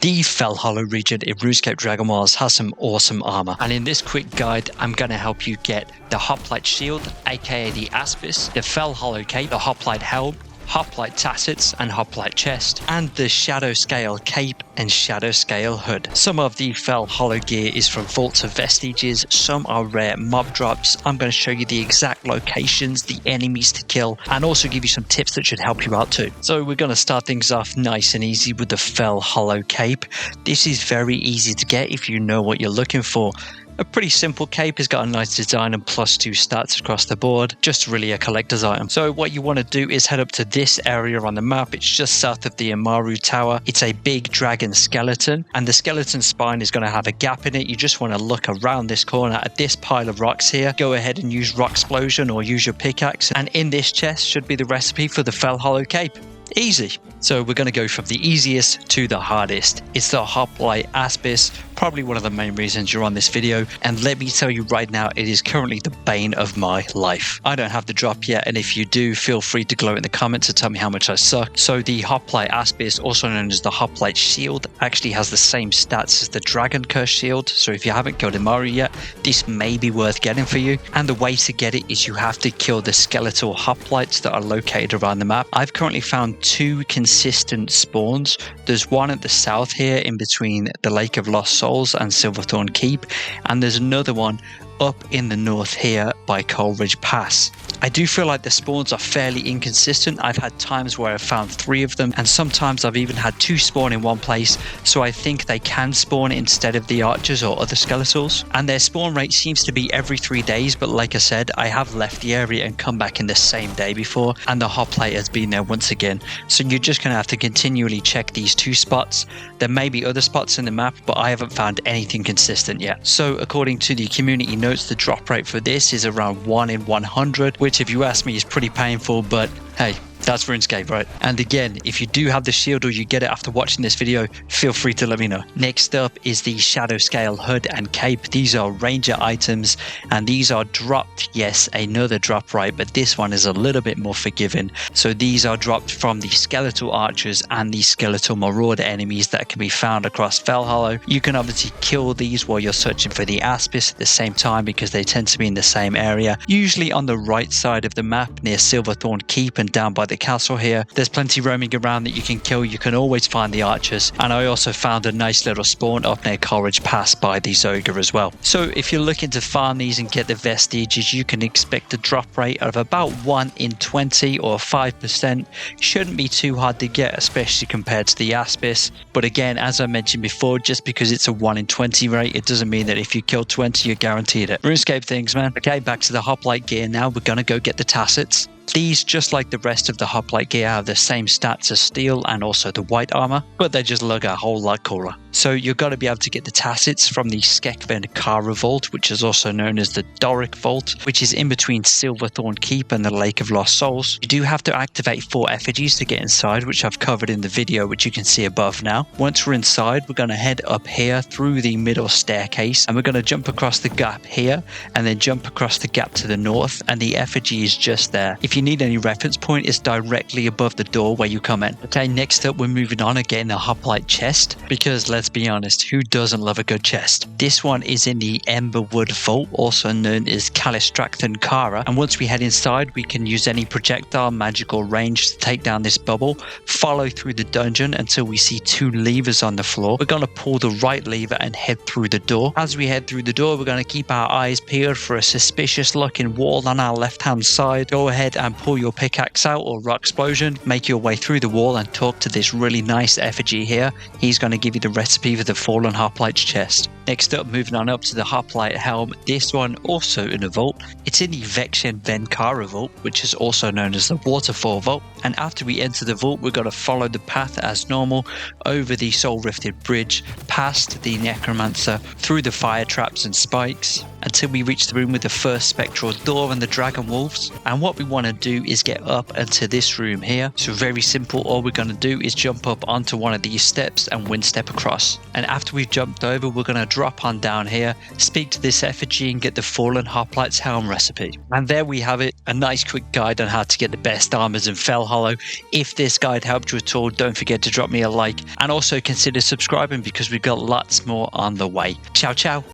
The Fellhollow region in RuneScape Dragonwilds has some awesome armor, and in this quick guide I'm going to help you get the Hoplite shield, aka the Aspis, the Fellhollow Cape, the Hoplite Helm, Hoplite Tassets and Hoplite Chest, and the Shadowscale Cape and Shadowscale Hood. Some of the Fellhollow gear is from Vaults of Vestiges, some are rare mob drops. I'm going to show you the exact locations, the enemies to kill, and also give you some tips that should help you out too. So we're going to start things off nice and easy with the Fellhollow Cape. This is very easy to get if you know what you're looking for. A pretty simple cape, has got a nice design and +2 stats across the board, just really a collector's item. So what you want to do is head up to this area on the map. It's just south of the Armour tower. It's a big dragon skeleton, and the skeleton spine is going to have a gap in it. You just want to look around this corner at this pile of rocks here. Go ahead and use rock explosion or use your pickaxe, and in this chest should be the recipe for the Fellhollow Cape. Easy. So we're going to go from the easiest to the hardest. It's the Hoplite Aspis, probably one of the main reasons you're on this video, and let me tell you right now, it is currently the bane of my life. I don't have the drop yet, and if you do, feel free to gloat in the comments to tell me how much I suck. So the Hoplite Aspis, also known as the Hoplite Shield, actually has the same stats as the Dragon Curse Shield, so if you haven't killed Armour yet, this may be worth getting for you. And the way to get it is you have to kill the skeletal hoplites that are located around the map. I've currently found 2 consistent spawns. There's one at the south here in between the Lake of Lost Souls and Silverthorn Keep, and there's another one up in the north here by Coleridge Pass. I do feel like the spawns are fairly inconsistent. I've had times where I've found 3 of them, and sometimes I've even had 2 spawn in one place, so I think they can spawn instead of the archers or other skeletals. And their spawn rate seems to be every 3 days, but like I said, I have left the area and come back in the same day before, and the hoplite has been there once again. So you're just going to have to continually check these 2 spots. There may be other spots in the map, but I haven't found anything consistent yet. So according to the community notes, the drop rate for this is around 1 in 100, which if you ask me is pretty painful, but hey, that's RuneScape, right? And again, if you do have the shield or you get it after watching this video, feel free to let me know. Next up is the Shadowscale Hood and Cape. These are ranger items, and these are dropped. Yes, another drop rate, but this one is a little bit more forgiving. So these are dropped from the Skeletal Archers and the Skeletal Marauder enemies that can be found across Fellhollow. You can obviously kill these while you're searching for the Aspis at the same time because they tend to be in the same area, usually on the right side of the map near Silverthorn Keep and down by the castle here. There's plenty roaming around that you can kill. You can always find the archers, and I also found a nice little spawn up near Coleridge Pass by the Zoga as well. So if you're looking to farm these and get the vestiges, you can expect a drop rate of about 1 in 20 or 5%. Shouldn't be too hard to get, especially compared to the Aspis. But again, as I mentioned before, just because it's a 1 in 20 rate, it doesn't mean that if you kill 20 you're guaranteed it. RuneScape things, man. Okay, back to the hoplite gear now. We're gonna go get the Tassets. These, just like the rest of the hoplite gear, have the same stats as steel and also the white armor, but they just look a whole lot cooler. So you're going to be able to get the Tassets from the Skekven Kara Vault, which is also known as the Doric Vault, which is in between Silverthorn Keep and the Lake of Lost Souls. You do have to activate 4 effigies to get inside, which I've covered in the video, which you can see above now. Once we're inside, we're going to head up here through the middle staircase, and we're going to jump across the gap here, and then jump across the gap to the north, and the effigy is just there. If you need any reference point, it's directly above the door where you come in. Okay, next up we're moving on again, the hoplite chest, because let's be honest, who doesn't love a good chest? This one is in the Emberwood Vault, also known as Calistrathan Kara, and once we head inside we can use any projectile, magical range to take down this bubble, follow through the dungeon until we see 2 levers on the floor. We're going to pull the right lever and head through the door. As we head through the door, we're going to keep our eyes peeled for a suspicious looking wall on our left hand side. Go ahead and pull your pickaxe out or rock explosion, make your way through the wall and talk to this really nice effigy here. He's going to give you the recipe for the fallen hoplite's chest. Next up, moving on up to the Hoplite Helm. This one also in a vault. It's in the Vexian Venkara Vault, which is also known as the Waterfall Vault. And after we enter the vault, we're going to follow the path as normal, over the Soul Rifted Bridge, past the Necromancer, through the fire traps and spikes, until we reach the room with the first spectral door and the dragon wolves. And what we want to do is get up into this room here. So very simple, all we're going to do is jump up onto one of these steps and wind step across. And after we've jumped over, we're going to drop on down here, speak to this effigy and get the fallen hoplite's helm recipe. And there we have it, a nice quick guide on how to get the best armors in Fellhollow. Fellhollow. If this guide helped you at all, don't forget to drop me a like and also consider subscribing because we've got lots more on the way. Ciao, ciao.